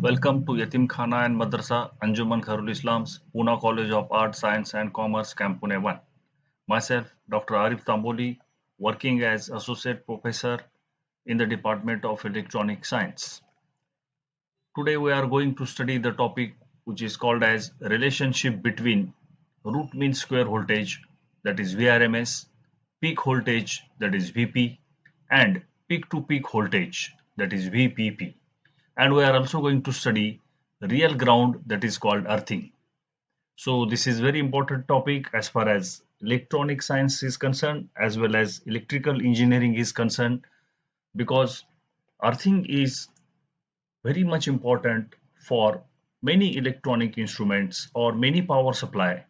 Welcome to Yatim Khana and Madrasa Anjuman Khairul Islam's Pune College of Art, Science and Commerce Camp Pune 1. Myself, Dr. Arif Tamboli, working as Associate Professor in the Department of Electronic Science. Today we are going to study the topic which is called as relationship between root mean square voltage, that is VRMS, peak voltage, that is VP, and peak to peak voltage, that is VPP. And we are also going to study real ground, that is called earthing. So this is very important topic as far as electronic science is concerned as well as electrical engineering is concerned, because earthing is very much important for many electronic instruments or many power supply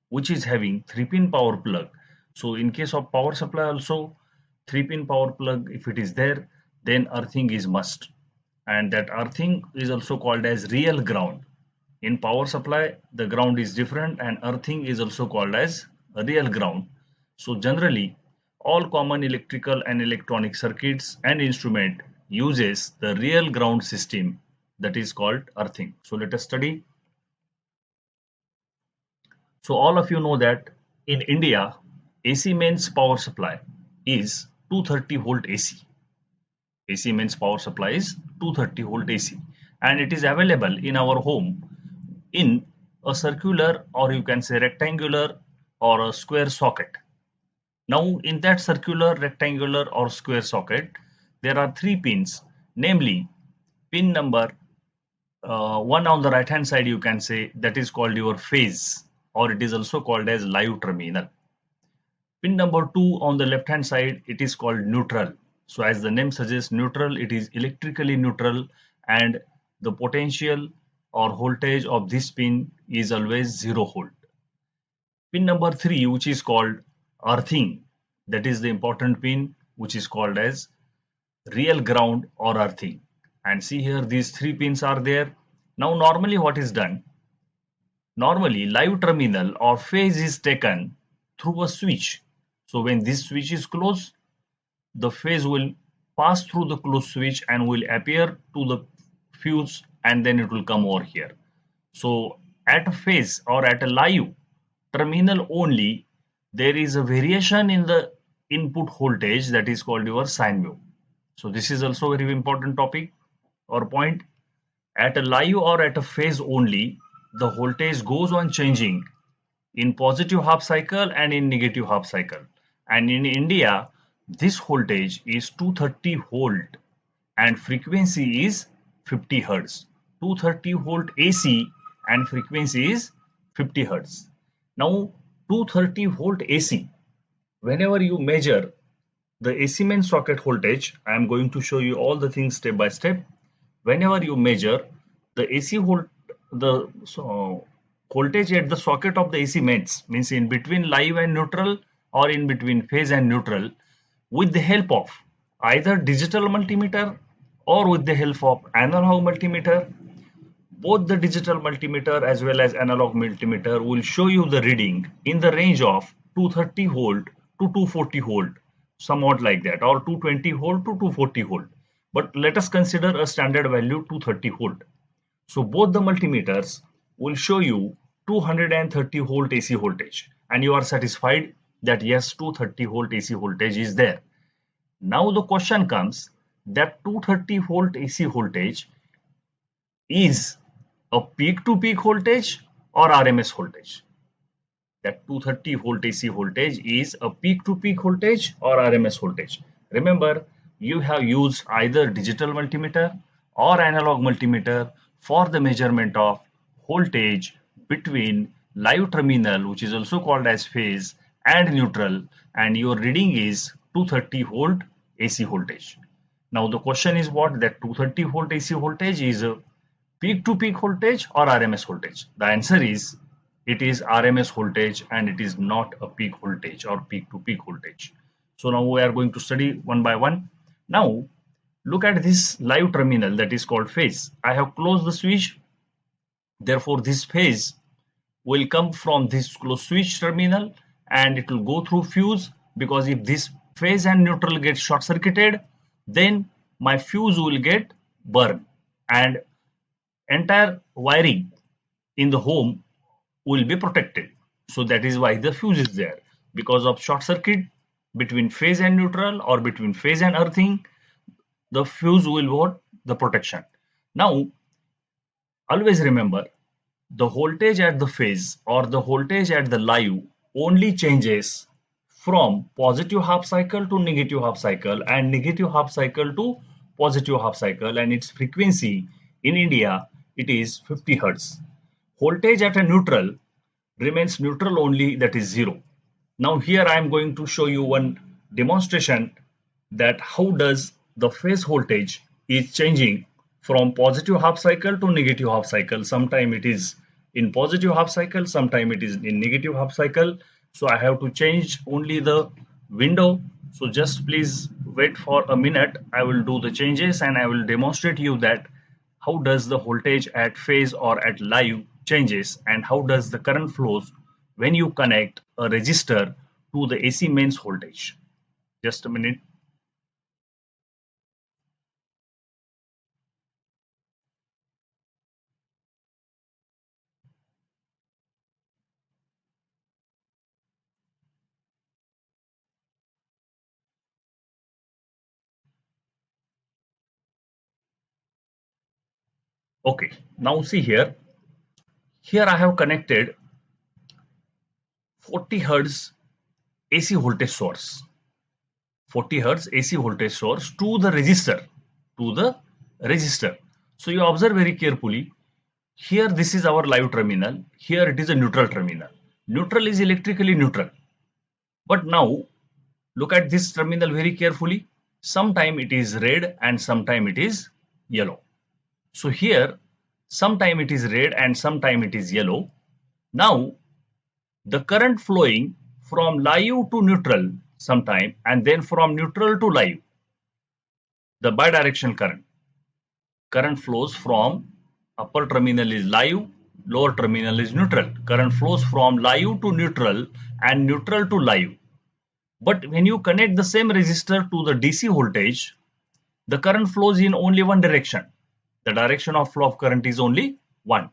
which is having 3-pin power plug. So in case of power supply also, 3-pin power plug, if it is there, then earthing is must, and that earthing is also called as real ground. In power supply the ground is different and earthing is also called as a real ground. So generally all common electrical and electronic circuits and instrument uses the real ground system, that is called earthing. So let us study. So all of you know that in India AC mains power supply is 230 volt AC. AC means power supply is 230 volt AC, and it is available in our home in a circular, or you can say rectangular or a square socket. Now in that circular, rectangular or square socket there are 3 pins, namely pin number 1 on the right hand side, you can say, that is called your phase, or it is also called as live terminal. Pin number 2 on the left hand side, it is called neutral. So as the name suggests, neutral, it is electrically neutral, and the potential or voltage of this pin is always 0 volt. Pin number 3, which is called earthing, that is the important pin which is called as real ground or earthing. And see here, these 3 pins are there. Now normally what is done? Normally live terminal or phase is taken through a switch. So when this switch is closed, the phase will pass through the closed switch and will appear to the fuse, and then it will come over here. So at a phase or at a live terminal only, there is a variation in the input voltage, that is called your sine wave. So this is also a very important topic or point. At a live or at a phase only, the voltage goes on changing in positive half cycle and in negative half cycle. And in India, this voltage is 230 volt and frequency is 50 hertz. 230 volt AC and frequency is 50 hertz. Now 230 volt AC, whenever you measure the AC main socket voltage, I am going to show you all the things step by step. Whenever you measure the AC voltage at the socket of the AC mains, means in between live and neutral or in between phase and neutral, with the help of either digital multimeter or with the help of analog multimeter, both the digital multimeter as well as analog multimeter will show you the reading in the range of 230 volt to 240 volt, somewhat like that, or 220 volt to 240 volt. But let us consider a standard value 230 volt. So both the multimeters will show you 230 volt AC voltage, and you are satisfied that yes, 230 volt AC voltage is there. Now the question comes that 230 volt AC voltage is a peak to peak voltage or RMS voltage. That 230 volt AC voltage is a peak to peak voltage or RMS voltage. Remember, you have used either digital multimeter or analog multimeter for the measurement of voltage between live terminal, which is also called as phase, and neutral, and your reading is 230 volt AC voltage. Now the question is what? That 230 volt AC voltage is a peak to peak voltage or RMS voltage? The answer is it is RMS voltage and it is not a peak voltage or peak to peak voltage. So now we are going to study one by one. Now look at this live terminal, that is called phase. I have closed the switch, therefore this phase will come from this closed switch terminal and it will go through fuse, because if this phase and neutral gets short circuited, then my fuse will get burned, and entire wiring in the home will be protected. So that is why the fuse is there. Because of short circuit between phase and neutral or between phase and earthing, the fuse will want the protection. Now, always remember, the voltage at the phase or the voltage at the live only changes from positive half cycle to negative half cycle and negative half cycle to positive half cycle, and its frequency in India it is 50 hertz. Voltage at a neutral remains neutral only, that is 0. Now here I am going to show you one demonstration that how does the phase voltage is changing from positive half cycle to negative half cycle. Sometime it is in positive half cycle, sometime it is in negative half cycle. So I have to change only the window. So just please wait for a minute. I will do the changes and I will demonstrate you that how does the voltage at phase or at live changes and how does the current flows when you connect a resistor to the AC mains voltage. Just a minute. Okay, now see here. Here I have connected 40 hertz AC voltage source. 40 hertz AC voltage source to the resistor. To the resistor. So you observe very carefully. Here this is our live terminal. Here it is a neutral terminal. Neutral is electrically neutral. But now look at this terminal very carefully. Sometime it is red and sometime it is yellow. So here sometime it is red and sometime it is yellow. Now the current flowing from live to neutral sometime and then from neutral to live, the bidirectional current flows from upper terminal is live, lower terminal is neutral. Current flows from live to neutral and neutral to live. But when you connect the same resistor to the DC voltage, the current flows in only one direction. The direction of flow of current is only one.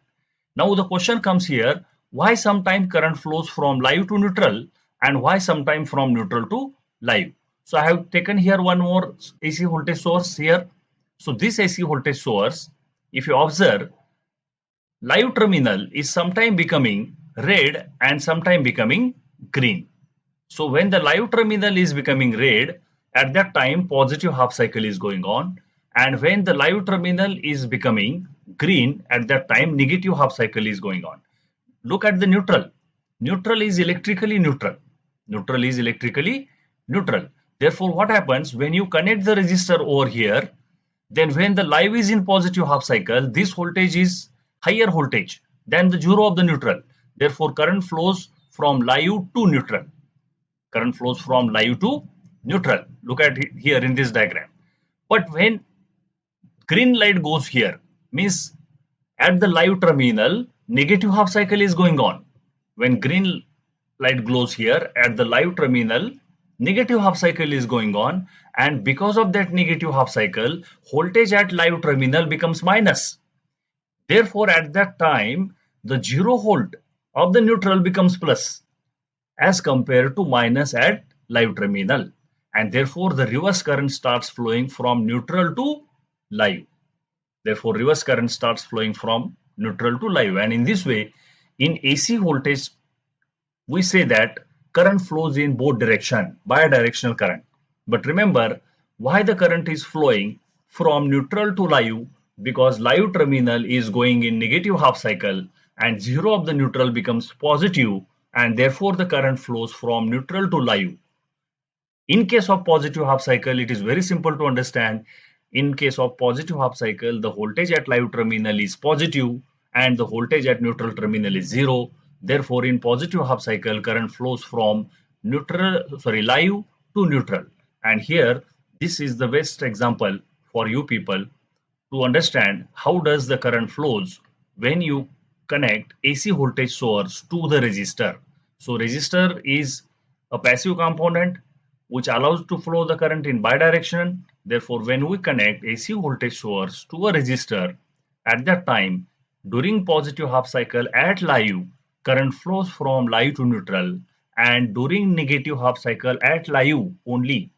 Now the question comes here, why sometimes current flows from live to neutral and why sometimes from neutral to live? So I have taken here one more AC voltage source here. So this AC voltage source, if you observe, live terminal is sometime becoming red and sometime becoming green. So when the live terminal is becoming red, at that time positive half cycle is going on, and when the live terminal is becoming green, at that time negative half cycle is going on. Look at the neutral. Neutral is electrically neutral. Neutral is electrically neutral. Therefore, what happens when you connect the resistor over here, then when the live is in positive half cycle, this voltage is higher voltage than the zero of the neutral. Therefore, current flows from live to neutral. Current flows from live to neutral. Look at it here in this diagram. But when green light goes here, means at the live terminal, negative half cycle is going on. When green light glows here at the live terminal, negative half cycle is going on, and because of that negative half cycle, voltage at live terminal becomes minus. Therefore, at that time, the 0 volt of the neutral becomes plus as compared to minus at live terminal, and therefore the reverse current starts flowing from neutral to live. Therefore, reverse current starts flowing from neutral to live, and in this way, in AC voltage, we say that current flows in both direction, bidirectional current. But remember, why the current is flowing from neutral to live? Because live terminal is going in negative half cycle and 0 of the neutral becomes positive, and therefore the current flows from neutral to live. In case of positive half cycle, it is very simple to understand. In case of positive half cycle, the voltage at live terminal is positive and the voltage at neutral terminal is 0. Therefore, in positive half cycle, current flows from live to neutral. And here, this is the best example for you people to understand how does the current flows when you connect AC voltage source to the resistor. So resistor is a passive component which allows to flow the current in bidirection. Therefore, when we connect AC voltage source to a resistor, at that time During positive half cycle at live, current flows from live to neutral, and during negative half cycle at live only,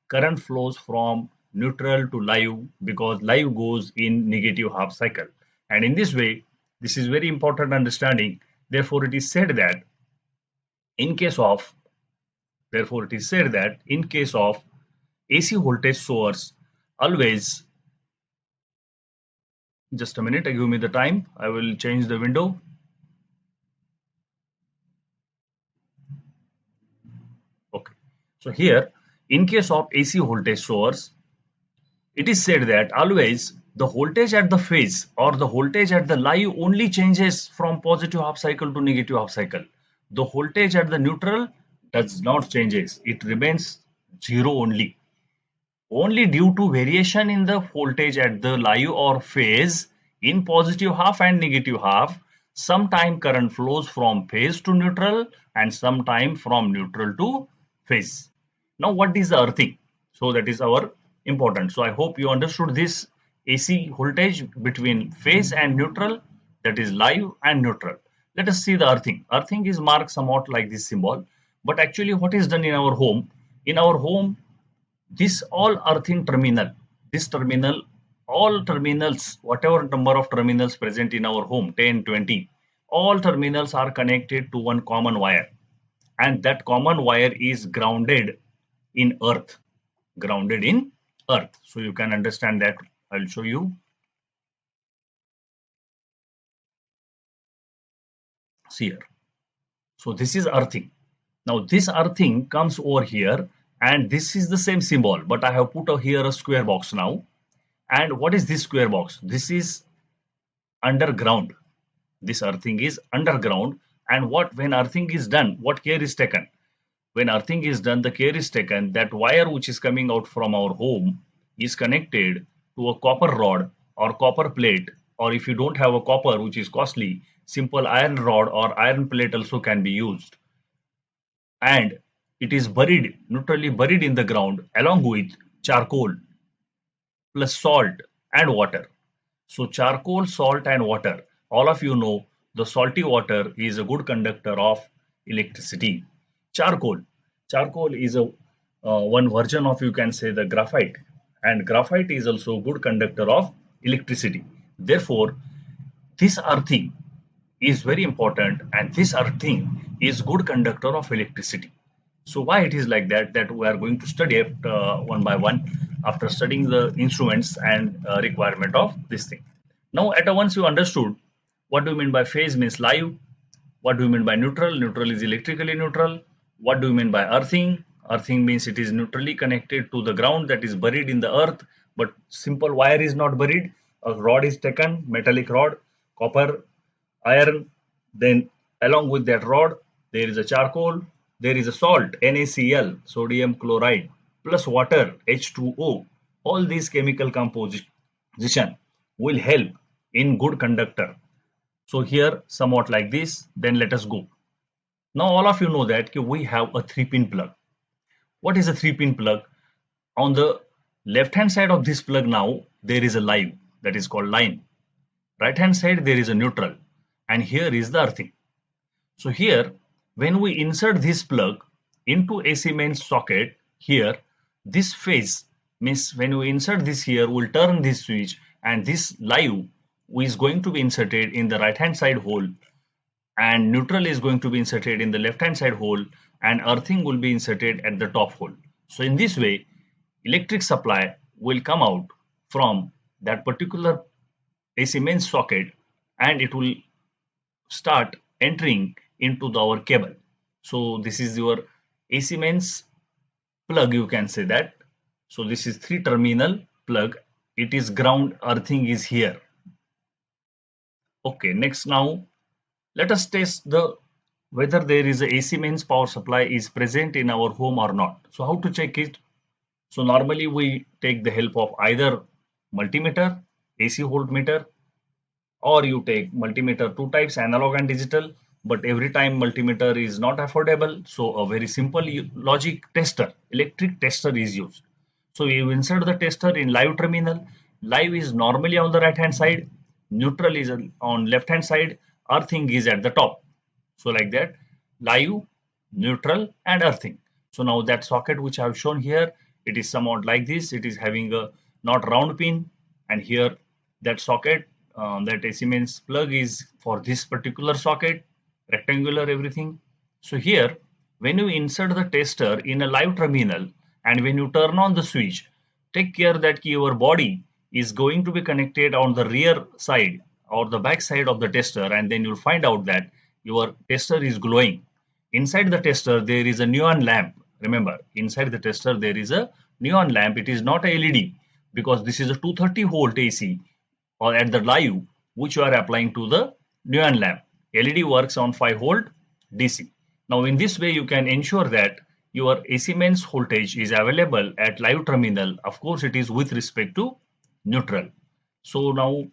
current flows from neutral to live because live goes in negative half cycle. And in this way, this is very important understanding. Therefore, it is said that in case of therefore it is said that in case of AC voltage source, always just a minute, give me the time. I will change the window. Okay. So here, in case of AC voltage source, it is said that always the voltage at the phase or the voltage at the live only changes from positive half cycle to negative half cycle. The voltage at the neutral does not changes. It remains zero only. Only due to variation in the voltage at the live or phase in positive half and negative half, sometime current flows from phase to neutral and sometime from neutral to phase. Now what is the earthing? So that is our important. So I hope you understood this AC voltage between phase and neutral, that is live and neutral. Let us see the earthing. Earthing is marked somewhat like this symbol, but actually what is done in our home? In our home, this all earthing terminal, this terminal, all terminals, whatever number of terminals present in our home, 10, 20, all terminals are connected to one common wire, and that common wire is grounded in earth, grounded in earth. So you can understand that. I'll show you. See here. So this is earthing. Now this earthing comes over here, and this is the same symbol, but I have put here a square box now. And what is this square box? This is underground. This earthing is underground. And when earthing is done, what care is taken? When earthing is done, the care is taken that wire which is coming out from our home is connected to a copper rod or copper plate, or if you don't have a copper, which is costly, simple iron rod or iron plate also can be used. And it is buried, neutrally buried in the ground along with charcoal plus salt and water. So charcoal, salt and water. All of you know the salty water is a good conductor of electricity. Charcoal. Charcoal is a one version of, you can say, the graphite, and graphite is also a good conductor of electricity. Therefore, this earthing is very important, and this earthing is good conductor of electricity. So why it is like that? That we are going to study it one by one after studying the instruments and requirement of this thing. Now, at once you understood what do you mean by phase means live, what do you mean by neutral? Neutral is electrically neutral. What do you mean by earthing? Earthing means it is neutrally connected to the ground, that is buried in the earth, but simple wire is not buried. A rod is taken, metallic rod, copper, iron, then along with that rod there is a charcoal, there is a salt, NaCl, sodium chloride, plus water, H2O. All these chemical composition will help in good conductor. So here somewhat like this, then let us go. Now all of you know that we have a 3-pin plug. What is a 3-pin plug? On the left hand side of this plug now there is a live, that is called line. Right hand side there is a neutral, and here is the earthing. So here when we insert this plug into AC mains socket, here this phase means when we insert this here, we'll turn this switch, and this live is going to be inserted in the right hand side hole, and neutral is going to be inserted in the left hand side hole, and earthing will be inserted at the top hole. So in this way, electric supply will come out from that particular AC mains socket, and it will start entering into our cable. So this is your AC mains plug, you can say that. So this is 3-terminal plug. It is ground, earthing is here. Okay, next now let us test whether there is a AC mains power supply is present in our home or not. So how to check it? So normally we take the help of either multimeter, AC voltmeter, or you take multimeter 2 types, analog and digital. But every time multimeter is not affordable, so a very simple logic tester, electric tester is used. So you insert the tester in live terminal. Live is normally on the right hand side. neutral is on left hand side, earthing is at the top. So like that, live, neutral and earthing. So now that socket which I have shown here, it is somewhat like this. It is having a not round pin, and here that socket, that AC mains plug is for this particular socket, rectangular everything. So here, when you insert the tester in a live terminal and when you turn on the switch, take care that your body is going to be connected on the rear side or the back side of the tester, and then you'll find out that your tester is glowing. Inside the tester, there is a neon lamp. Remember, inside the tester, there is a neon lamp. It is not a LED because this is a 230 volt AC or at the live which you are applying to the neon lamp. LED works on 5 volt DC. Now in this way you can ensure that your AC mains voltage is available at live terminal. Of course it is with respect to neutral. So now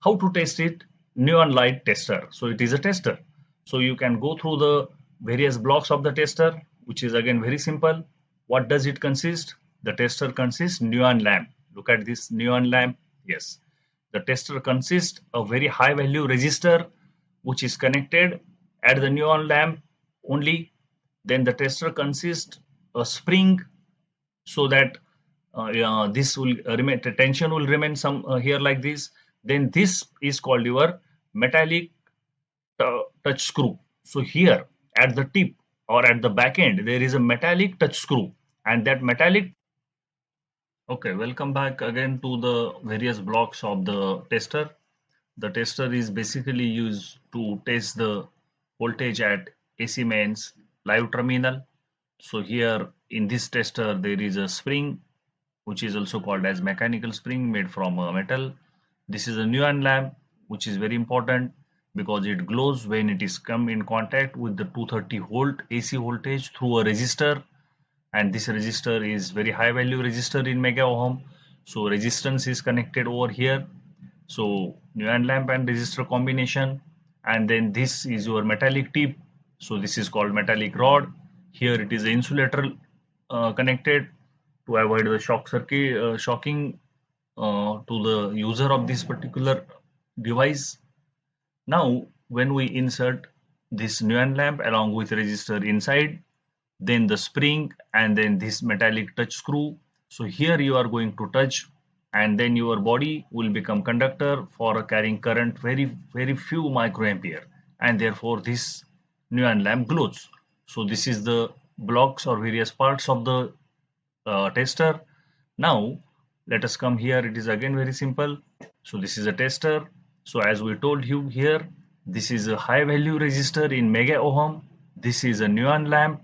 how to test it? Neon light tester. So it is a tester. So you can go through the various blocks of the tester, which is again very simple. What does it consist? The tester consists neon lamp. Look at this neon lamp. Yes. The tester consists of very high value resistor which is connected at the neon lamp only. Then the tester consists a spring so that this will remain, the tension will remain some here like this. Then this is called your metallic touch screw. So here at the tip or at the back end there is a metallic touch screw, and that metallic. Okay, welcome back again to the various blocks of the tester. The tester is basically used to test the voltage at AC mains live terminal. So here in this tester there is a spring which is also called as mechanical spring made from metal. This is a neon lamp which is very important because it glows when it is come in contact with the 230 volt AC voltage through a resistor, and this resistor is very high value resistor in mega ohm. So resistance is connected over here. So neon lamp and resistor combination, and then this is your metallic tip. So this is called metallic rod. Here it is insulator connected to avoid the shocking to the user of this particular device. Now when we insert this neon lamp along with resistor inside, then the spring and then this metallic touch screw. So here you are going to touch, and then your body will become conductor for carrying current very few microampere, and therefore this neon lamp glows. So this is the blocks or various parts of the tester. Now let us come here. It is again very simple. So this is a tester. So as we told you here, this is a high value resistor in mega ohm. This is a neon lamp.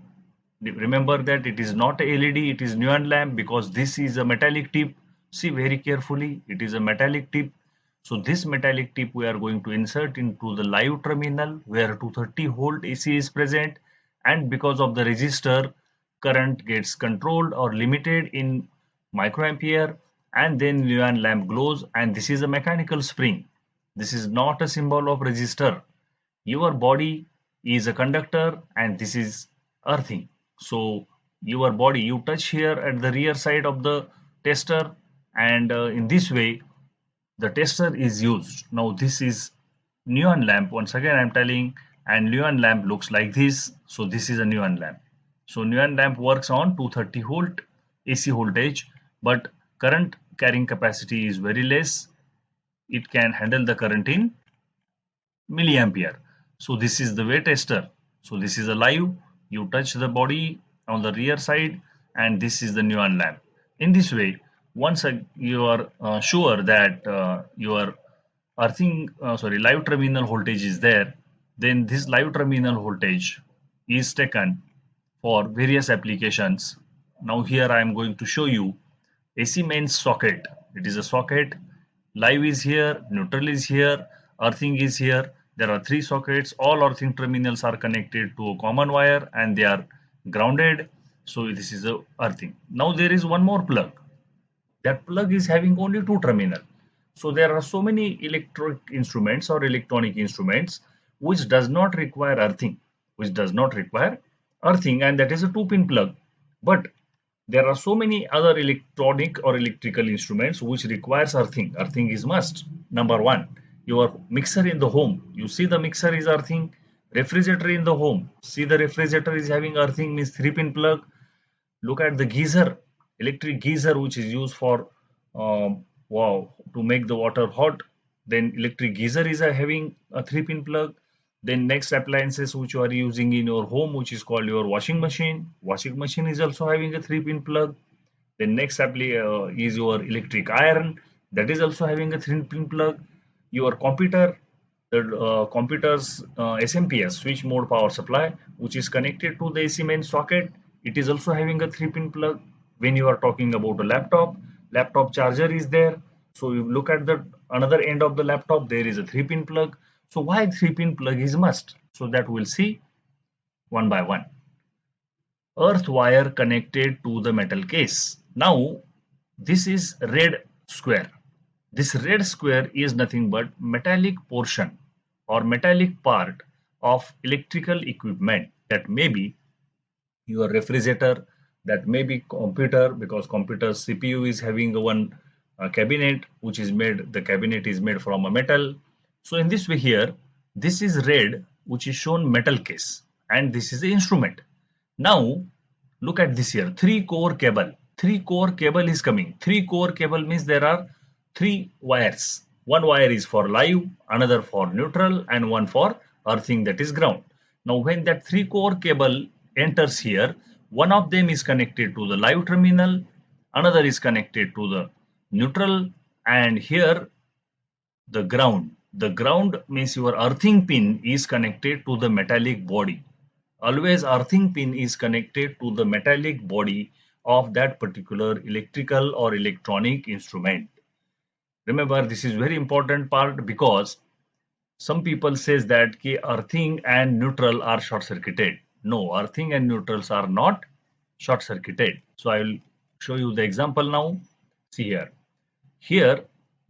Remember that it is not a LED, it is neon lamp because this is a metallic tip. See very carefully, it is a metallic tip. So this metallic tip we are going to insert into the live terminal where 230 volt AC is present, and because of the resistor, current gets controlled or limited in microampere, and then neon lamp glows, and this is a mechanical spring. This is not a symbol of resistor. Your body is a conductor and this is earthing. So your body, you touch here at the rear side of the tester, and in this way the tester is used. Now this is neon lamp. Once again I'm telling, and neon lamp looks like this. So this is a neon lamp. So neon lamp works on 230 volt AC voltage, but current carrying capacity is very less. It can handle the current in milliampere. So this is the way tester. So this is a live. You touch the body on the rear side, and this is the neon lamp. In this way, once you are sure that your live terminal voltage is there, then this live terminal voltage is taken for various applications. Now here I am going to show you AC mains socket. It is a socket. Live is here, neutral is here, earthing is here. There are 3 sockets. All earthing terminals are connected to a common wire and they are grounded. So this is a earthing. Now there is one more plug. That plug is having only 2 terminals. So there are so many electric instruments or electronic instruments which does not require earthing, and that is a 2-pin plug. But there are so many other electronic or electrical instruments which requires earthing. Earthing is must. Number 1. Your mixer in the home, you see the mixer is earthing. Refrigerator in the home, see the refrigerator is having earthing, means 3-pin plug. Look at the geyser, electric geyser, which is used for wow, to make the water hot. Then electric geyser is having a 3-pin plug. Then next appliances which you are using in your home, which is called your washing machine. Washing machine is also having a 3-pin plug. Then next is your electric iron, that is also having a 3-pin plug. Your computer, the computer's SMPS, switch mode power supply, which is connected to the AC main socket, it is also having a 3-pin plug. When you are talking about a laptop, laptop charger is there. So you look at the another end of the laptop, there is a 3-pin plug. So why 3-pin plug is must? So that we'll see one by one. Earth wire connected to the metal case. Now this is red square. This red square is nothing but metallic portion or metallic part of electrical equipment, that may be your refrigerator, that may be computer, because computer CPU is having one cabinet which is made, the cabinet is made from a metal. So in this way here, this is red, which is shown metal case, and this is the instrument. Now look at this here, 3-core cable. 3-core cable is coming. 3-core cable means there are 3 wires. One wire is for live, another for neutral, and one for earthing, that is ground. Now when that 3-core cable enters here, one of them is connected to the live terminal, another is connected to the neutral, and here the ground. The ground means your earthing pin is connected to the metallic body. Always earthing pin is connected to the metallic body of that particular electrical or electronic instrument. Remember, this is very important part, because some people says that earthing and neutral are short circuited. No, earthing and neutrals are not short circuited. So I will show you the example now. See here. Here,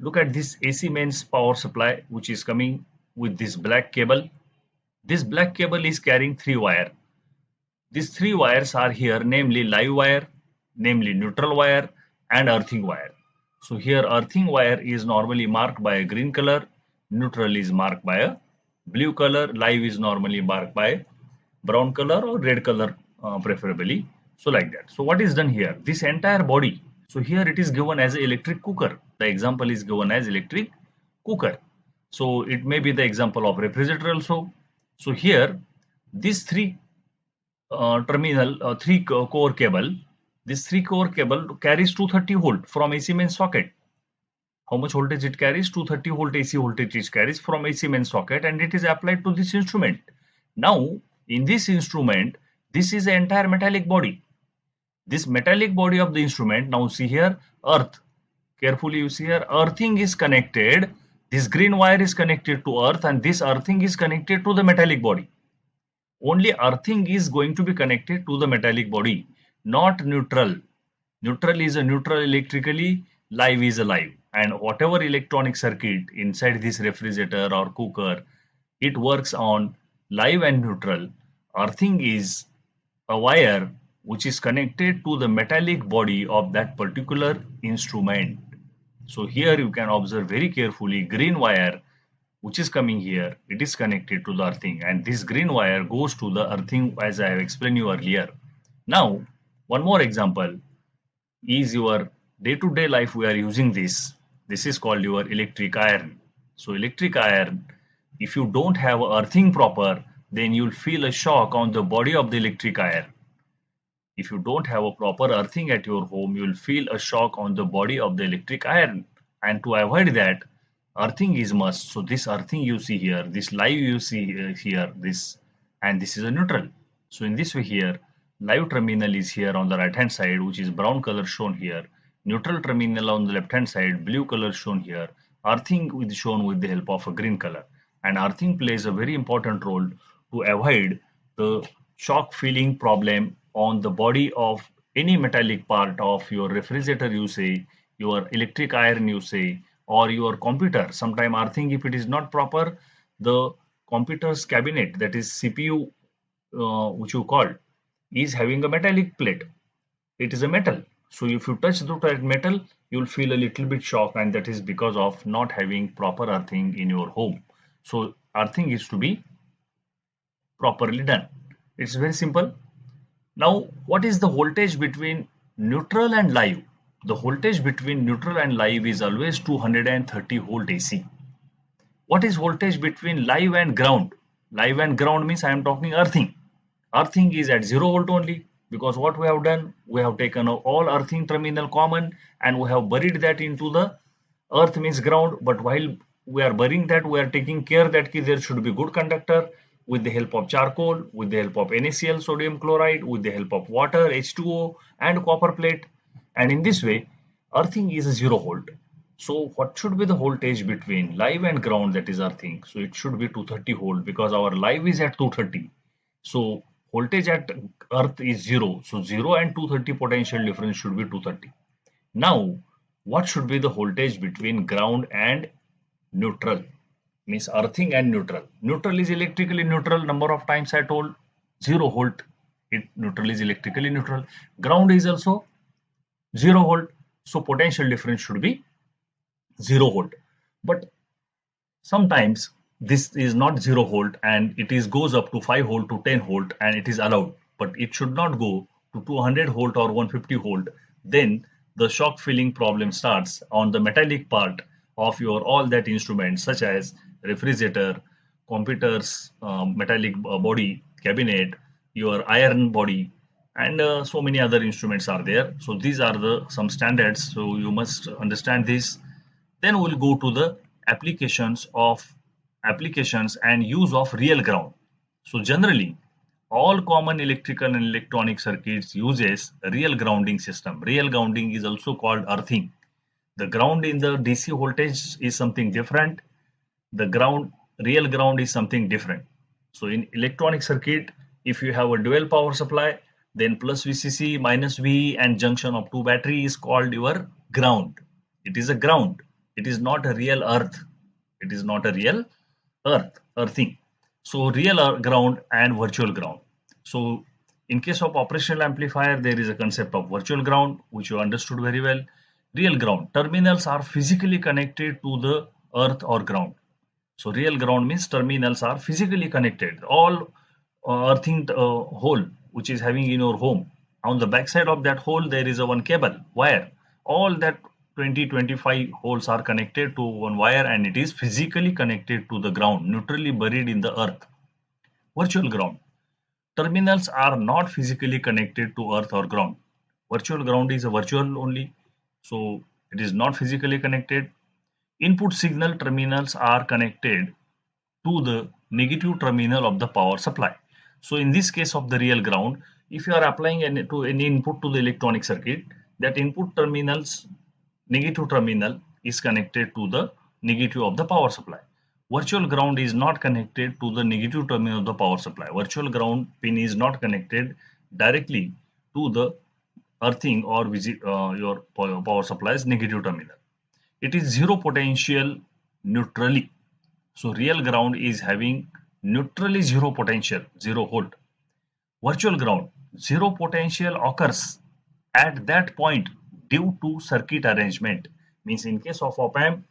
look at this AC mains power supply, which is coming with this black cable. This black cable is carrying 3 wire. These 3 wires are here, namely live wire, namely neutral wire, and earthing wire. So here earthing wire is normally marked by a green color, neutral is marked by a blue color, live is normally marked by brown color or red color preferably. So like that. So what is done here? This entire body. So here it is given as an electric cooker. The example is given as electric cooker. So it may be the example of refrigerator also. So here these 3 core cable, this 3-core cable carries 230 volt from AC main socket. How much voltage it carries? 230 volt AC voltage it carries from AC main socket, and it is applied to this instrument. Now in this instrument, this is the entire metallic body. This metallic body of the instrument, now see here, earth. Carefully you see here, earthing is connected. This green wire is connected to earth, and this earthing is connected to the metallic body. Only earthing is going to be connected to the metallic body, not neutral. Neutral is a neutral electrically, live is a live. And whatever electronic circuit inside this refrigerator or cooker, it works on live and neutral. Earthing is a wire which is connected to the metallic body of that particular instrument. So here you can observe very carefully, green wire which is coming here, it is connected to the earthing, and this green wire goes to the earthing, as I have explained you earlier. Now one more example is your day-to-day life we are using this. This is called your electric iron. So electric iron, if you don't have earthing proper, then you'll feel a shock on the body of the electric iron. If you don't have a proper earthing at your home, you'll feel a shock on the body of the electric iron. And to avoid that, earthing is must. So this earthing you see here, this live you see here, this, and this is a neutral. So in this way here, live terminal is here on the right hand side, which is brown color shown here. Neutral terminal on the left hand side, blue color shown here. Earthing is shown with the help of a green color. And earthing plays a very important role to avoid the shock feeling problem on the body of any metallic part of your refrigerator you say, your electric iron you say, or your computer. Sometime earthing, if it is not proper, the computer's cabinet, that is CPU, which you call, is having a metallic plate. It is a metal. So if you touch that metal, you'll feel a little bit shock, and that is because of not having proper earthing in your home. So earthing is to be properly done. It's very simple. Now, what is the voltage between neutral and live? The voltage between neutral and live is always 230 volt AC. What is voltage between live and ground? Live and ground means I am talking earthing. Earthing is at 0 volt only, because what we have done, we have taken all earthing terminal common and we have buried that into the earth means ground. But while we are burying that, we are taking care that there should be good conductor with the help of charcoal, with the help of NaCl, sodium chloride, with the help of water, H2O and copper plate. And in this way, earthing is a 0 volt. So what should be the voltage between live and ground, that is earthing? So it should be 230 volt, because our live is at 230. So voltage at earth is 0. So 0 and 230 potential difference should be 230. Now, what should be the voltage between ground and neutral? Means earthing and neutral. Neutral is electrically neutral. Number of times I told, 0 volt. Neutral is electrically neutral. Ground is also 0 volt. So potential difference should be 0 volt. But sometimes this is not 0 volt and it is goes up to 5 volt to 10 volt, and it is allowed, but it should not go to 200 volt or 150 volt. Then the shock feeling problem starts on the metallic part of your all that instruments, such as refrigerator, computers, metallic body, cabinet, your iron body, and so many other instruments are there. So these are the some standards, so you must understand this. Then we'll go to the applications and use of real ground. So generally, all common electrical and electronic circuits uses a real grounding system. Real grounding is also called earthing. The ground in the DC voltage is something different. The real ground is something different. So in electronic circuit, if you have a dual power supply, then plus VCC minus V and junction of two battery is called your ground. It is a ground. It is not a real earth. It is not a real earthing. So real ground and virtual ground. So in case of operational amplifier, there is a concept of virtual ground, which you understood very well. Real ground. Terminals are physically connected to the earth or ground. So real ground means terminals are physically connected. All earthing hole which is having in your home, on the back side of that hole there is a one cable wire. All that 20-25 holes are connected to one wire, and it is physically connected to the ground, neutrally buried in the earth. Virtual ground. Terminals are not physically connected to earth or ground. Virtual ground is a virtual only, so it is not physically connected. Input signal terminals are connected to the negative terminal of the power supply. So in this case of the real ground, if you are applying any input to the electronic circuit, that input terminals negative terminal is connected to the negative of the power supply. Virtual ground is not connected to the negative terminal of the power supply. Virtual ground pin is not connected directly to the earthing or your power supply's negative terminal. It is zero potential neutrally. So real ground is having neutrally zero potential, 0 volt. Virtual ground, zero potential occurs at that point due to circuit arrangement. Means in case of op amp,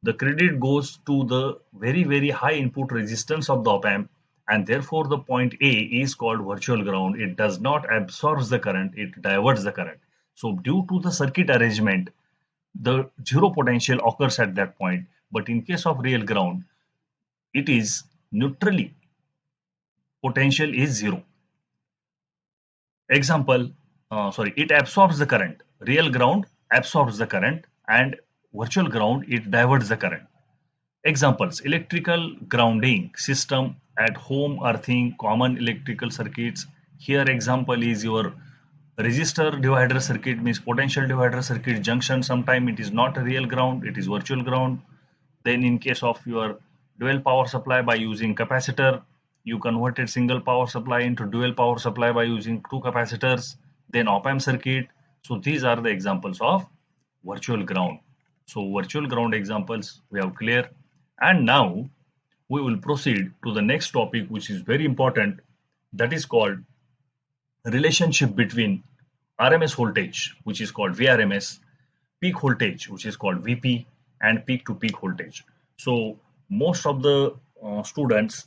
the credit goes to the very high input resistance of the op amp, and therefore the point A is called virtual ground. It does not absorb the current, it diverts the current. So due to the circuit arrangement, the zero potential occurs at that point. But in case of real ground, it is neutrally, potential is 0. Example, it absorbs the current. Real ground absorbs the current, and virtual ground, it diverts the current. Examples, electrical grounding system at home, earthing, common electrical circuits. Here example is your resistor divider circuit, means potential divider circuit junction. Sometime it is not a real ground, it is virtual ground. Then in case of your dual power supply, by using capacitor, you converted single power supply into dual power supply by using two capacitors. Then op amp circuit. So these are the examples of virtual ground. So virtual ground examples we have clear. And now we will proceed to the next topic, which is very important. That is called relationship between RMS voltage, which is called VRMS, peak voltage, which is called VP, and peak to peak voltage. So most of the students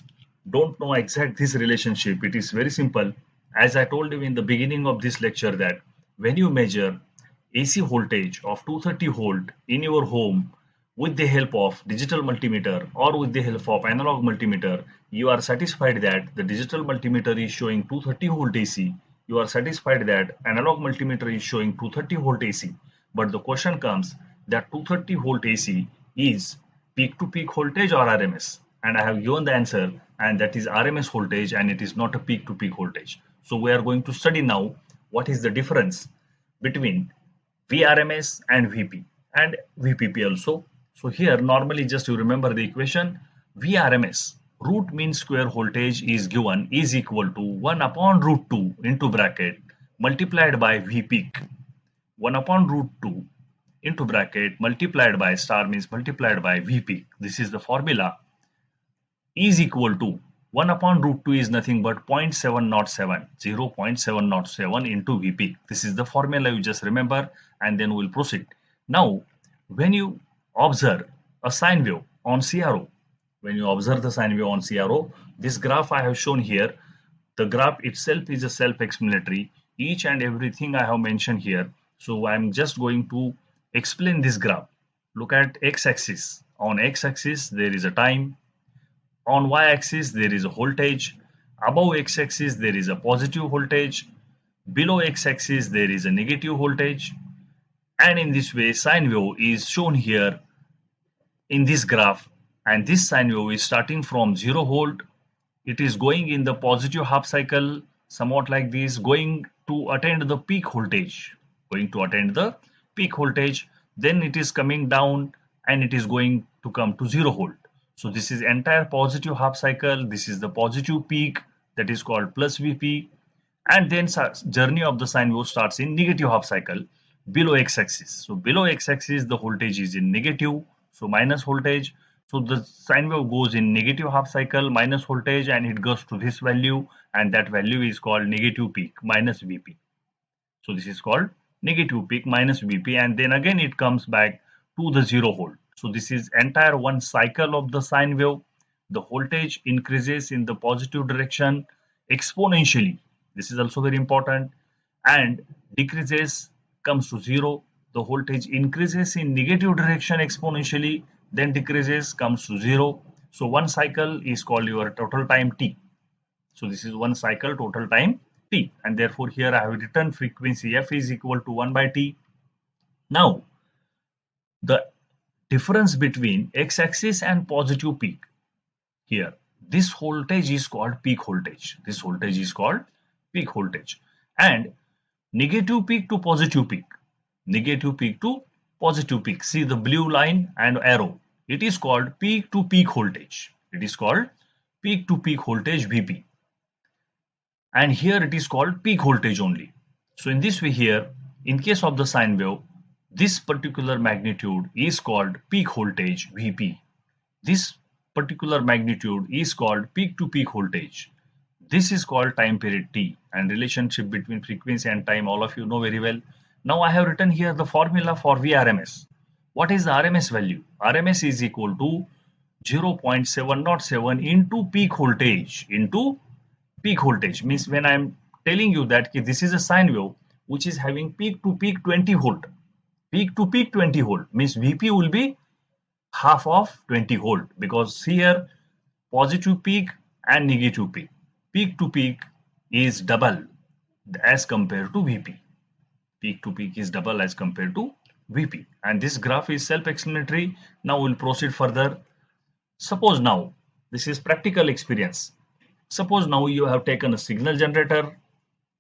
don't know exact this relationship. It is very simple. As I told you in the beginning of this lecture that when you measure AC voltage of 230 volt in your home with the help of digital multimeter or with the help of analog multimeter, you are satisfied that the digital multimeter is showing 230 volt AC. You are satisfied that analog multimeter is showing 230 volt AC. But the question comes that 230 volt AC is peak to peak voltage or RMS? And I have given the answer, and that is RMS voltage, and it is not a peak to peak voltage. So we are going to study now what is the difference between VRMS and VP and VPP also. So here normally just you remember the equation VRMS, root mean square voltage is given is equal to 1 upon root 2 into bracket multiplied by V peak, 1 upon root 2 into bracket multiplied by star means multiplied by V peak. This is the formula, is equal to 1 upon root 2 is nothing but 0.707, 0.707 into Vp. This is the formula you just remember, and then we'll proceed. Now, when you observe a sine wave on CRO, when you observe the sine wave on CRO, this graph I have shown here, the graph itself is a self-explanatory. Each and everything I have mentioned here. So I'm just going to explain this graph. Look at x-axis. On x-axis, there is a time. On y-axis, there is a voltage. Above x-axis, there is a positive voltage. Below x-axis, there is a negative voltage. And in this way, sine wave is shown here in this graph. And this sine wave is starting from 0 volt. It is going in the positive half cycle, somewhat like this, going to attain the peak voltage. Going to attain the peak voltage. Then it is coming down and it is going to come to 0 volt. So this is entire positive half cycle. This is the positive peak, that is called plus Vp. And then journey of the sine wave starts in negative half cycle below x-axis. So below x-axis the voltage is in negative, so minus voltage. So the sine wave goes in negative half cycle minus voltage and it goes to this value, and that value is called negative peak minus Vp. So this is called negative peak minus Vp, and then again it comes back to the 0 volt. So this is entire one cycle of the sine wave. The voltage increases in the positive direction exponentially. This is also very important, and decreases, comes to 0. The voltage increases in negative direction exponentially, then decreases, comes to 0. So one cycle is called your total time T. So this is one cycle total time T, and therefore here I have written frequency f is equal to 1 by T. Now the difference between x-axis and positive peak, here this voltage is called peak voltage. This voltage is called peak voltage. And negative peak to positive peak, negative peak to positive peak, see the blue line and arrow, it is called peak to peak voltage. It is called peak to peak voltage Vp, and here it is called peak voltage only. So in this way here, in case of the sine wave, this particular magnitude is called peak voltage Vp. This particular magnitude is called peak to peak voltage. This is called time period T, and relationship between frequency and time all of you know very well. Now I have written here the formula for VRMS. What is the RMS value? RMS is equal to 0.707 into peak voltage, into peak voltage. Means when I am telling you that this is a sine wave which is having peak to peak 20 volt. Peak to peak 20 volt means Vp will be half of 20 volt, because here positive peak and negative peak. Peak to peak is double as compared to Vp. Peak to peak is double as compared to Vp. And this graph is self-explanatory. Now we'll proceed further. Suppose now, this is practical experience. Suppose now you have taken a signal generator.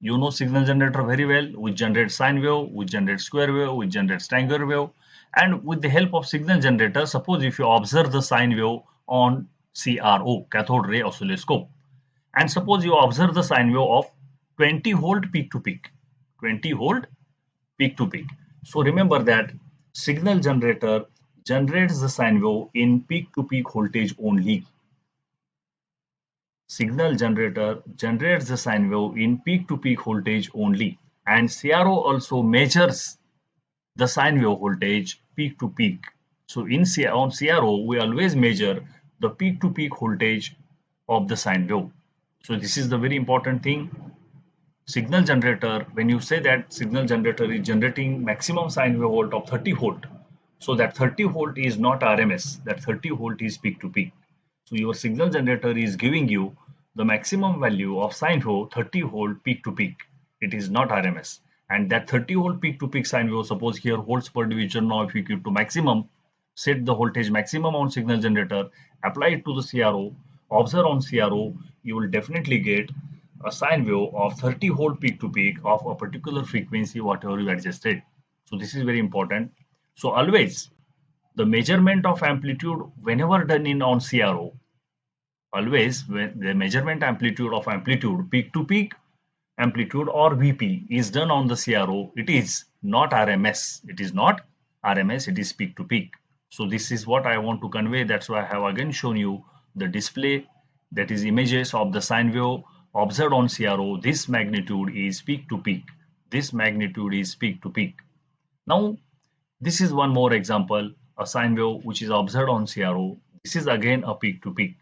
You know signal generator very well, which generates sine wave, which generates square wave, which generates triangular wave. And with the help of signal generator, suppose if you observe the sine wave on CRO, cathode ray oscilloscope, and suppose you observe the sine wave of 20 volt peak to peak, 20 volt peak to peak. So remember that signal generator generates the sine wave in peak to peak voltage only. Signal generator generates the sine wave in peak to peak voltage only, and CRO also measures the sine wave voltage peak to peak. So on CRO, we always measure the peak to peak voltage of the sine wave. So this is the very important thing. Signal generator, when you say that signal generator is generating maximum sine wave volt of 30 volt, so that 30 volt is not RMS, that 30 volt is peak to peak. So your signal generator is giving you the maximum value of sine wave 30 volt peak to peak. It is not RMS. And that 30 volt peak to peak sine wave, suppose here volts per division, now if you keep to maximum, set the voltage maximum on signal generator, apply it to the CRO, observe on CRO, you will definitely get a sine wave of 30 volt peak to peak of a particular frequency, whatever you adjusted. So this is very important. So always the measurement of amplitude whenever done in on CRO, always when the measurement amplitude of amplitude peak to peak amplitude or VP is done on the CRO, it is not RMS. It is not RMS, it is peak to peak. So this is what I want to convey. That's why I have again shown you the display, that is images of the sine wave observed on CRO. This magnitude is peak to peak. This magnitude is peak to peak. Now, this is one more example, a sine wave which is observed on CRO. This is again a peak to peak.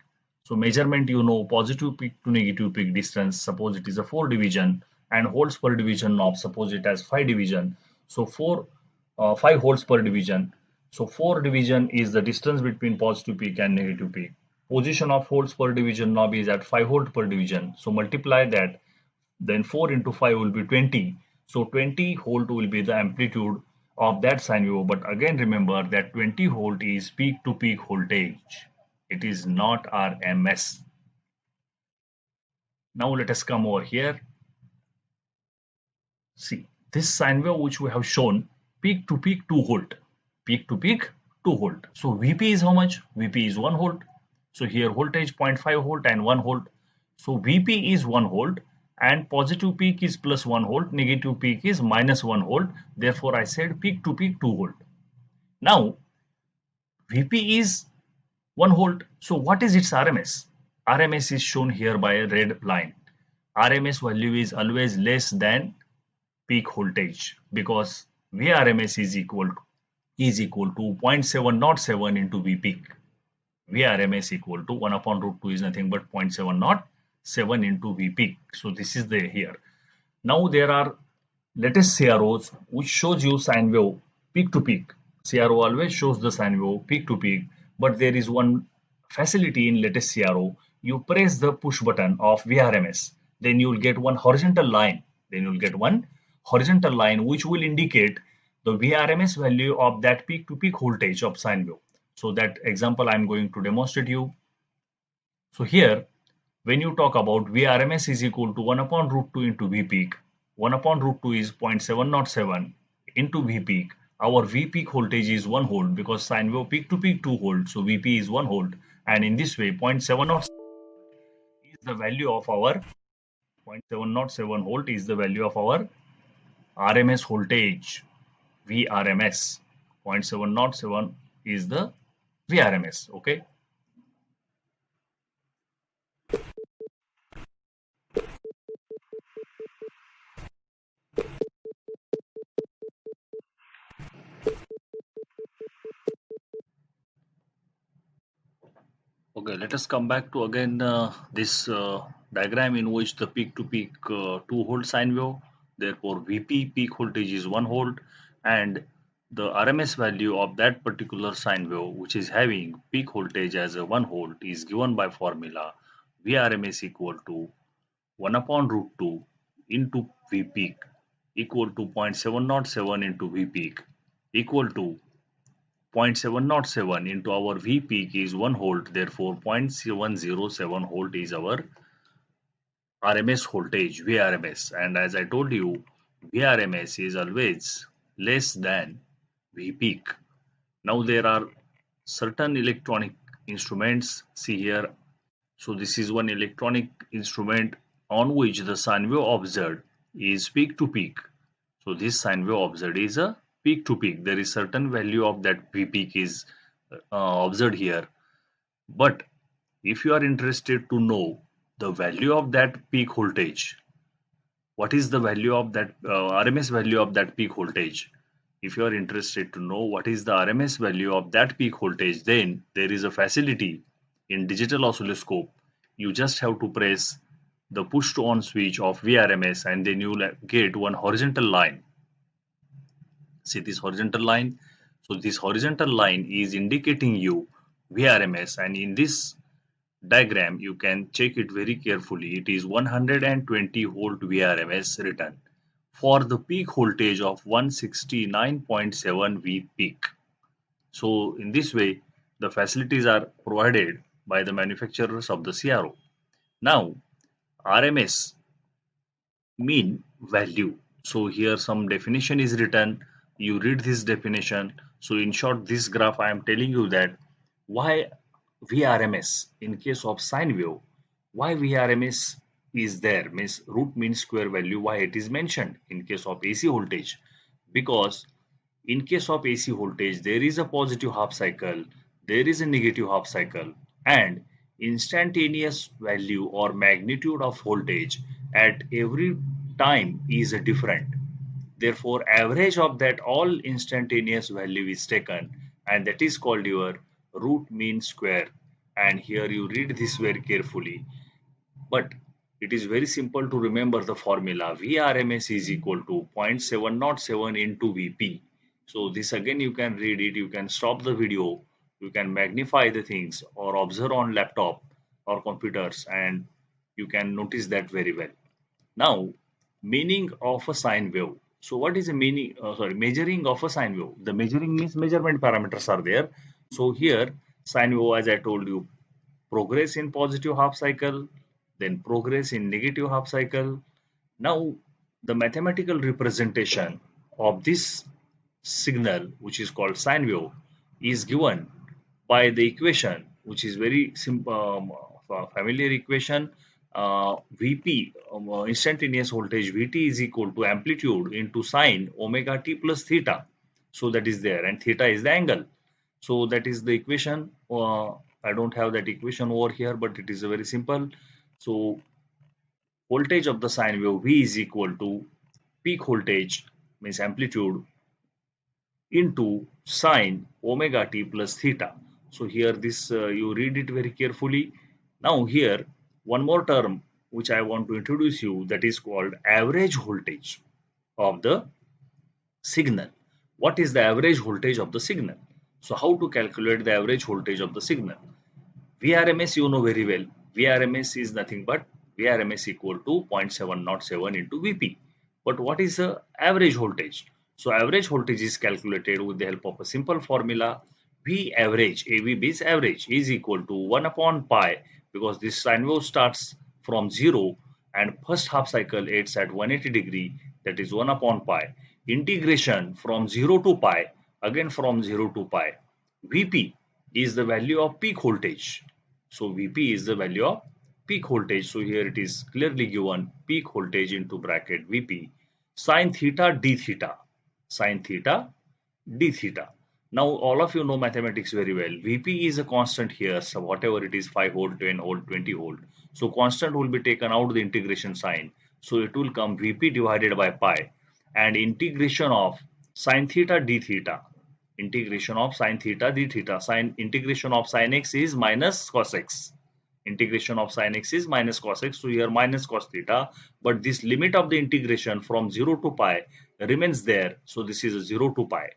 So measurement, you know, positive peak to negative peak distance, suppose it is a 4 division, and holds per division knob, suppose it has 5 division. So 5 holds per division. So 4 division is the distance between positive peak and negative peak. Position of holds per division knob is at 5 volt per division. So multiply that, then 4 into 5 will be 20. So 20 volt will be the amplitude of that sine wave. But again remember that 20 volt is peak to peak voltage. It is not RMS. Now let us come over here. See, this sine wave which we have shown, peak to peak 2 volt. Peak to peak 2 volt. So VP is how much? VP is 1 volt. So here voltage 0.5 volt and 1 volt. So VP is 1 volt and positive peak is plus 1 volt, negative peak is minus 1 volt. Therefore, I said peak to peak 2 volt. Now, VP is 1 volt. So what is its RMS? RMS is shown here by a red line. RMS value is always less than peak voltage because VRMS is equal to 0.707 into V peak. VRMS equal to 1 upon root 2 is nothing but 0.707 into V peak. So this is the here. Now there are latest CROs which shows you sine wave peak to peak. CRO always shows the sine wave peak to peak, but there is one facility in latest CRO. You press the push button of VRMS, then you will get one horizontal line. Which will indicate the VRMS value of that peak to peak voltage of sine wave. So that example I am going to demonstrate you. So here, when you talk about VRMS is equal to 1 upon root 2 into V peak, 1 upon root 2 is 0.707 into V peak. Our V peak voltage is 1 volt because sine wave peak to peak 2 volt. So VP is 1 volt. And in this way, 0.707 is the value of our 0.707 volt is the value of our RMS voltage. VRMS 0.707 is the VRMS. Okay. Okay, let us come back to again this diagram in which the peak to peak 2 volt sine wave. Therefore, VP peak voltage is 1 volt and the RMS value of that particular sine wave which is having peak voltage as a 1 volt is given by formula VRMS equal to 1 upon root 2 into V peak equal to 0.707 into V peak equal to 0.707 into our V peak is 1 volt, therefore 0.707 volt is our RMS voltage, VRMS. And as I told you, VRMS is always less than V peak. Now there are certain electronic instruments, see here. So this is one electronic instrument on which the sine wave observed is peak to peak. So this sine wave observed is a peak to peak. There is certain value of that V peak is observed here. But if you are interested to know the value of that peak voltage, what is the value of that RMS value of that peak voltage. If you are interested to know what is the RMS value of that peak voltage, then there is a facility in digital oscilloscope. You just have to press the push to on switch of VRMS and then you will get one horizontal line. See this horizontal line? So this horizontal line is indicating you VRMS, and in this diagram you can check it very carefully. It is 120 volt VRMS written for the peak voltage of 169.7 V peak. So in this way the facilities are provided by the manufacturers of the CRO. Now RMS mean value. So here some definition is written. You read this definition. So in short, this graph I am telling you that why VRMS in case of sine wave, why VRMS is there, means root mean square value, why it is mentioned in case of AC voltage. Because in case of AC voltage, there is a positive half cycle, there is a negative half cycle, and instantaneous value or magnitude of voltage at every time is different. Therefore, average of that all instantaneous value is taken, and that is called your root mean square. And here you read this very carefully. But it is very simple to remember the formula. VRMS is equal to 0.707 into VP. So this again you can read it, you can stop the video, you can magnify the things or observe on laptop or computers, and you can notice that very well. Now, meaning of a sine wave. So what is the meaning, measuring of a sine wave? The measuring means measurement parameters are there. So here sine wave, as I told you, progress in positive half cycle, then progress in negative half cycle. Now, the mathematical representation of this signal, which is called sine wave, is given by the equation, which is very simple, familiar equation. Vp, instantaneous voltage Vt is equal to amplitude into sine omega t plus theta. So that is there, and theta is the angle. So that is the equation. I don't have that equation over here, but it is very simple. So voltage of the sine wave V is equal to peak voltage, means amplitude, into sine omega t plus theta. So here this you read it very carefully. Now here one more term which I want to introduce you, that is called average voltage of the signal. What is the average voltage of the signal? So how to calculate the average voltage of the signal? VRMS you know very well. VRMS is nothing but VRMS equal to 0.707 into VP. But what is the average voltage? So average voltage is calculated with the help of a simple formula. V average, AVB is average, is equal to 1 upon pi, because this sine wave starts from 0 and first half cycle ends at 180 degree, that is 1 upon pi. Integration from 0 to pi, again from 0 to pi. Vp is the value of peak voltage. So Vp is the value of peak voltage. So here it is clearly given, peak voltage into bracket Vp sine theta d theta, sine theta d theta. Now all of you know mathematics very well. Vp is a constant here, so whatever it is, 5 volt, 10 volt, 20 volt. So constant will be taken out the integration sign. So it will come Vp divided by pi, and integration of sine theta d theta, integration of sine theta d theta, sine integration of sine x is minus cos x, integration of sine x is minus cos x, so here minus cos theta, but this limit of the integration from 0 to pi remains there, so this is a 0 to pi.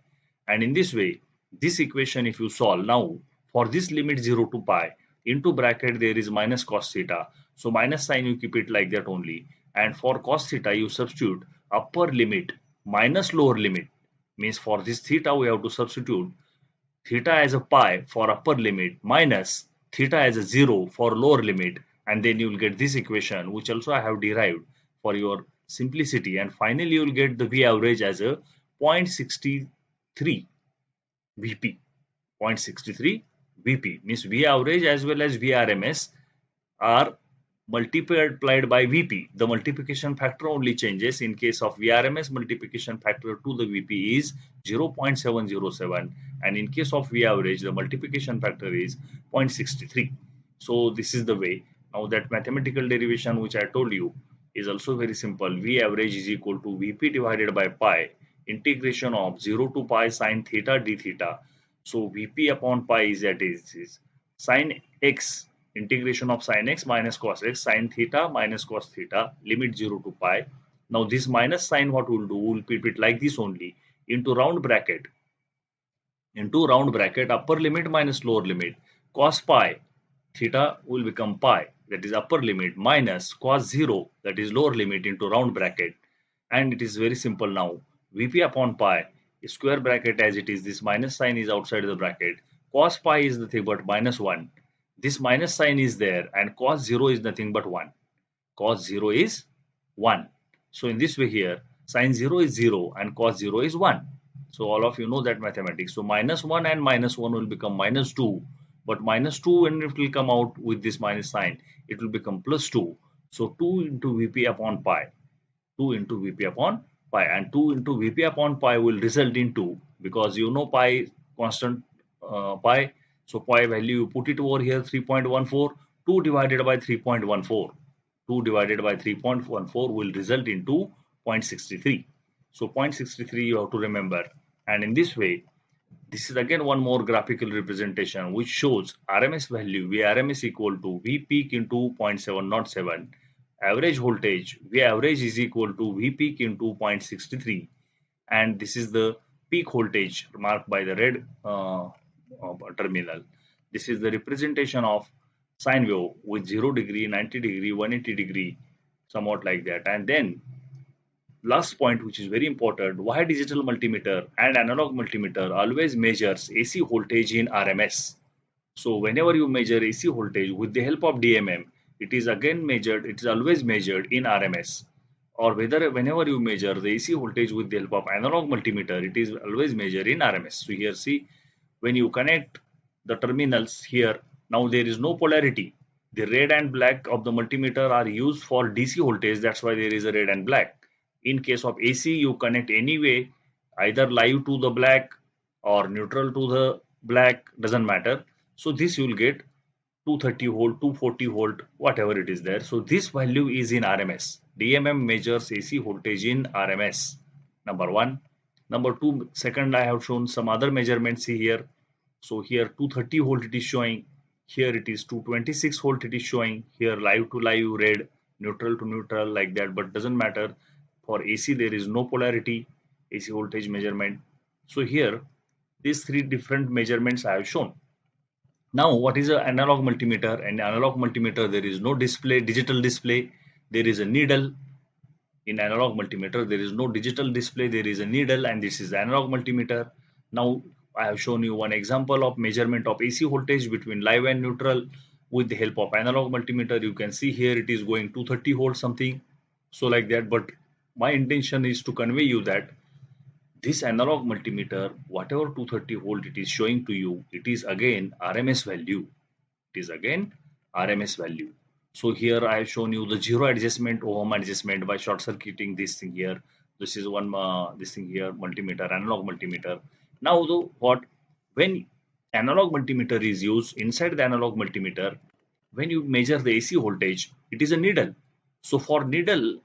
And in this way, this equation if you solve now, for this limit 0 to pi, into bracket there is minus cos theta, so minus sign you keep it like that only, and for cos theta you substitute upper limit minus lower limit, means for this theta we have to substitute theta as a pi for upper limit minus theta as a 0 for lower limit, and then you will get this equation, which also I have derived for your simplicity, and finally you will get the V average as a 0.63 VP. 0.63 VP means V average as well as VRMS are multiplied by VP. The multiplication factor only changes. In case of VRMS, multiplication factor to the VP is 0.707, and in case of V average, the multiplication factor is 0.63. So this is the way. Now that mathematical derivation which I told you, is also very simple. V average is equal to Vp divided by pi integration of 0 to pi sine theta d theta. So Vp upon pi is sine x, integration of sine x minus cos x, sine theta minus cos theta, limit 0 to pi. Now this minus sign, what we'll do, we'll keep it like this only, into round bracket upper limit minus lower limit, cos pi theta will become pi, that is upper limit, minus cos 0, that is lower limit, into round bracket. And it is very simple now. Vp upon pi, square bracket as it is, this minus sign is outside the bracket. Cos pi is nothing but minus 1. This minus sign is there, and cos 0 is nothing but 1. Cos 0 is 1. So in this way here, sin 0 is 0 and cos 0 is 1. So all of you know that mathematics. So minus 1 and minus 1 will become minus 2. But minus 2, when it will come out with this minus sign, it will become plus 2. So 2 into Vp upon pi. 2 into Vp upon pi, and 2 into Vp upon pi will result in 2, because you know pi constant, pi. So pi value, you put it over here, 3.14. 2 divided by 3.14. 2 divided by 3.14 will result into 0.63. So 0.63 you have to remember. And in this way, this is again one more graphical representation which shows RMS value Vrms equal to V peak into 0.707. Average voltage V average is equal to V peak into 0.63. And this is the peak voltage marked by the red terminal. This is the representation of sine wave with 0 degree, 90 degree, 180 degree, somewhat like that. And then last point, which is very important, why digital multimeter and analog multimeter always measures AC voltage in RMS. So whenever you measure AC voltage with the help of DMM, it is again measured, it is always measured in RMS. Or whenever you measure the AC voltage with the help of analog multimeter, it is always measured in RMS. So here see, when you connect the terminals here, now there is no polarity. The red and black of the multimeter are used for DC voltage, that's why there is a red and black. In case of AC, you connect anyway, either live to the black or neutral to the black, doesn't matter. So this you will get 230 volt, 240 volt, whatever it is there. So this value is in RMS. DMM measures AC voltage in RMS. Number one. Number two, second, I have shown some other measurements here. So here 230 volt it is showing. Here it is 226 volt it is showing. Here live to live red, neutral to neutral, like that, but doesn't matter. For AC there is no polarity, AC voltage measurement. So here these three different measurements I have shown. Now what is an analog multimeter? And analog multimeter, there is no display, digital display, there is a needle. In analog multimeter there is no digital display, there is a needle, and this is the analog multimeter. Now I have shown you one example of measurement of AC voltage between live and neutral with the help of analog multimeter. You can see here it is going 230 volts something, so like that. But my intention is to convey you that this analog multimeter, whatever 230 volt it is showing to you, it is again RMS value. It is again RMS value. So here I have shown you the zero adjustment, ohm adjustment by short circuiting this thing here. This is one this thing here, multimeter, analog multimeter. Now though, what, when analog multimeter is used, inside the analog multimeter, when you measure the AC voltage, it is a needle. So for needle,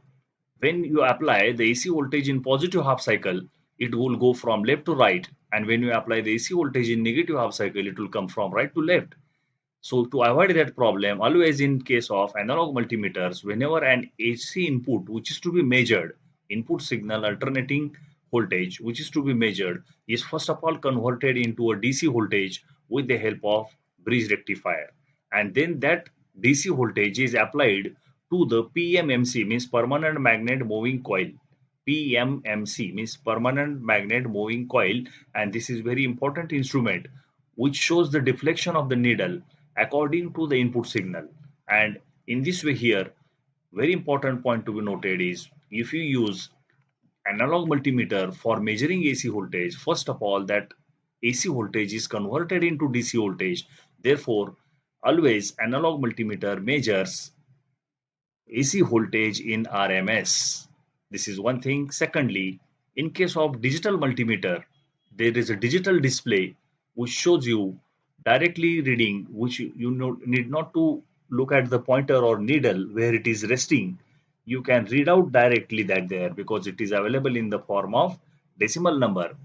when you apply the AC voltage in positive half cycle, it will go from left to right, and when you apply the AC voltage in negative half cycle, it will come from right to left. So to avoid that problem, always in case of analog multimeters, whenever an AC input which is to be measured, input signal alternating voltage which is to be measured, is first of all converted into a DC voltage with the help of bridge rectifier, and then that DC voltage is applied to the PMMC, means permanent magnet moving coil. PMMC means permanent magnet moving coil, and this is very important instrument which shows the deflection of the needle according to the input signal. And in this way here, very important point to be noted is, if you use analog multimeter for measuring AC voltage, first of all that AC voltage is converted into DC voltage. Therefore, always analog multimeter measures AC voltage in RMS. This is one thing. Secondly, in case of digital multimeter, there is a digital display which shows you directly reading, which you need not to look at the pointer or needle where it is resting. you can read out directly that there because it is available in the form of decimal number.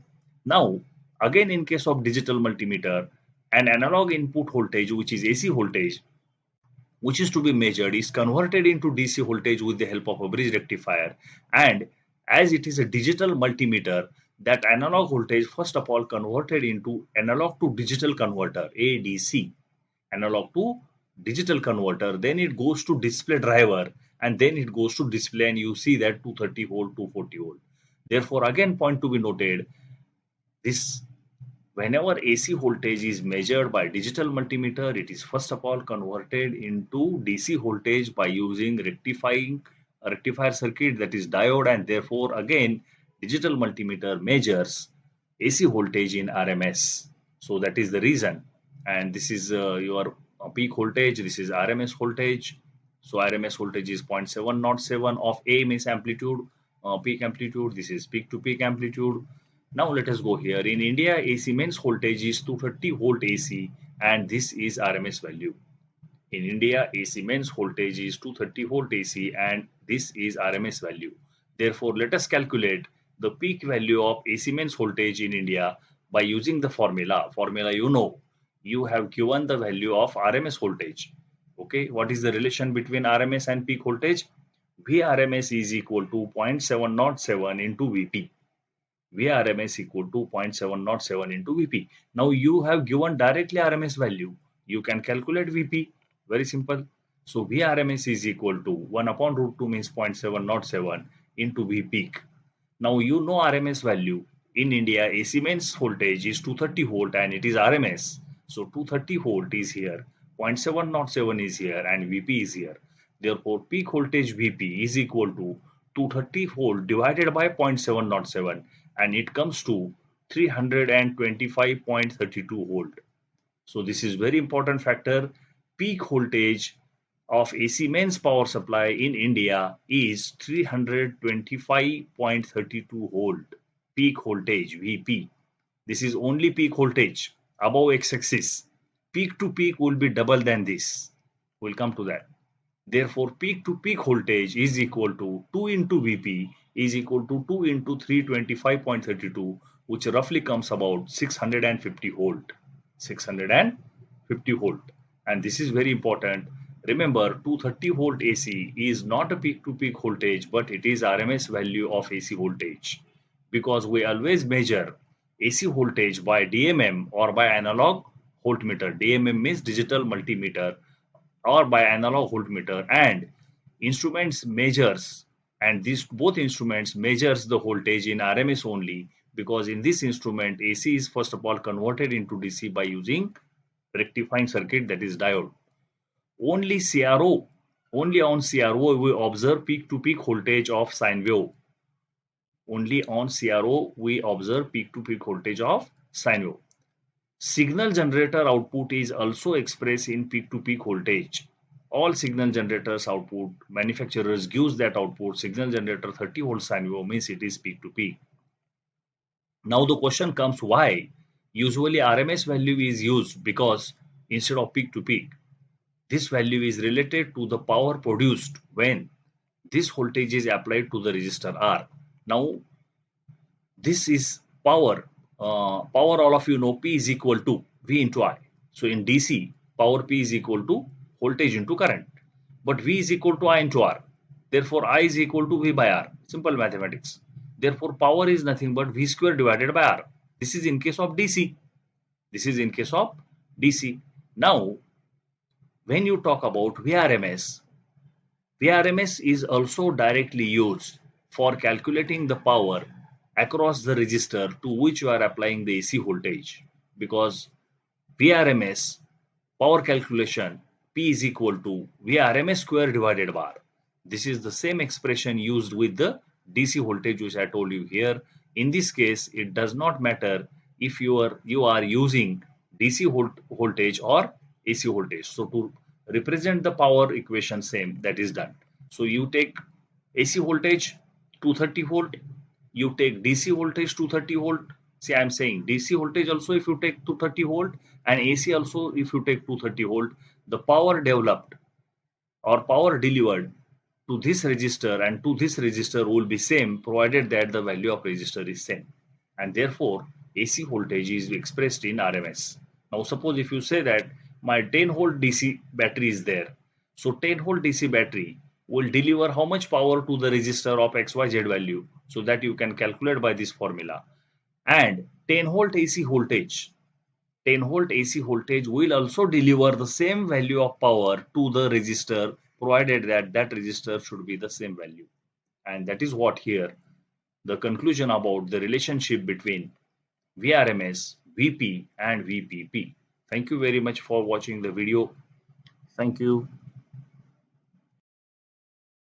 Now, again in case of digital multimeter, an analog input voltage which is AC voltage which is to be measured is converted into DC voltage with the help of a bridge rectifier, and as it is a digital multimeter, that analog voltage first of all converted into analog to digital converter ADC, analog to digital converter, then it goes to display driver, and then it goes to display, and you see that 230 volt 240 volt. Therefore, again point to be noted, this whenever AC voltage is measured by digital multimeter, it is first of all converted into DC voltage by using rectifying a rectifier circuit, that is diode, and therefore again digital multimeter measures AC voltage in RMS. So that is the reason, and this is your peak voltage, this is RMS voltage. So RMS voltage is 0.707 of A means amplitude, peak amplitude, this is peak to peak amplitude. Now let us go here. In India, AC mains voltage is 230 volt AC, and this is RMS value. In India, AC mains voltage is 230 volt AC, and this is RMS value. Therefore, let us calculate the peak value of AC mains voltage in India by using the formula. Formula you know. You have given the value of RMS voltage. Okay, what is the relation between RMS and peak voltage? VRMS is equal to 0.707 into VP. VRMS equal to 0.707 into VP. Now you have given directly RMS value. You can calculate VP. Very simple. So VRMS is equal to 1 upon root 2 means 0.707 into V peak. Now you know RMS value. In India, AC mains voltage is 230 volt and it is RMS. So 230 volt is here, 0.707 is here, and VP is here. Therefore, peak voltage VP is equal to 230 volt divided by 0.707, and it comes to 325.32 volt. So this is very important factor. Peak voltage of AC mains power supply in India is 325.32 volt. Peak voltage VP. This is only peak voltage above x-axis. Peak to peak will be double than this. We'll come to that. Therefore, peak to peak voltage is equal to 2 into VP is equal to 2 into 325.32, which roughly comes about 650 volt. 650 volt. And this is very important. Remember, 230 volt AC is not a peak to peak voltage, but it is RMS value of AC voltage. Because we always measure AC voltage by DMM or by analog voltmeter. DMM means digital multimeter, or by analog voltmeter, and instruments measures, and these both instruments measures the voltage in RMS only, because in this instrument AC is first of all converted into DC by using rectifying circuit, that is diode. Only on CRO we observe peak to peak voltage of sine wave. Only on CRO we observe peak to peak voltage of sine wave. Signal generator output is also expressed in peak to peak voltage. All signal generators output, manufacturers gives that output. Signal generator 30 volt sine wave means it is peak to peak. Now the question comes, why? Usually RMS value is used because instead of peak to peak, this value is related to the power produced when this voltage is applied to the resistor R. Now this is power. Power, all of you know, P is equal to V into I. So in DC, power P is equal to voltage into current. But V is equal to I into R. Therefore, I is equal to V by R. Simple mathematics. Therefore, power is nothing but V square divided by R. This is in case of DC. This is in case of DC. Now, when you talk about VRMS, VRMS is also directly used for calculating the power across the resistor to which you are applying the AC voltage, because VRMS power calculation P is equal to VRMS square divided by R. This is the same expression used with the DC voltage which I told you here. In this case, it does not matter if you are using DC voltage or AC voltage. So to represent the power equation same, that is done. So you take AC voltage 230 volt, you take DC voltage 230 volt. See, I am saying DC voltage also if you take 230 volt, and AC also if you take 230 volt, the power developed or power delivered to this register and to this register will be same provided that the value of register is same, and therefore AC voltage is expressed in RMS. Now suppose if you say that my 10 volt DC battery is there, so 10 volt DC battery will deliver how much power to the register of XYZ value, so that you can calculate by this formula. And 10 volt AC voltage 10 volt AC voltage will also deliver the same value of power to the resistor provided that that resistor should be the same value. And that is what here the conclusion about the relationship between VRMS, VP and VPP. Thank you very much for watching the video. Thank you.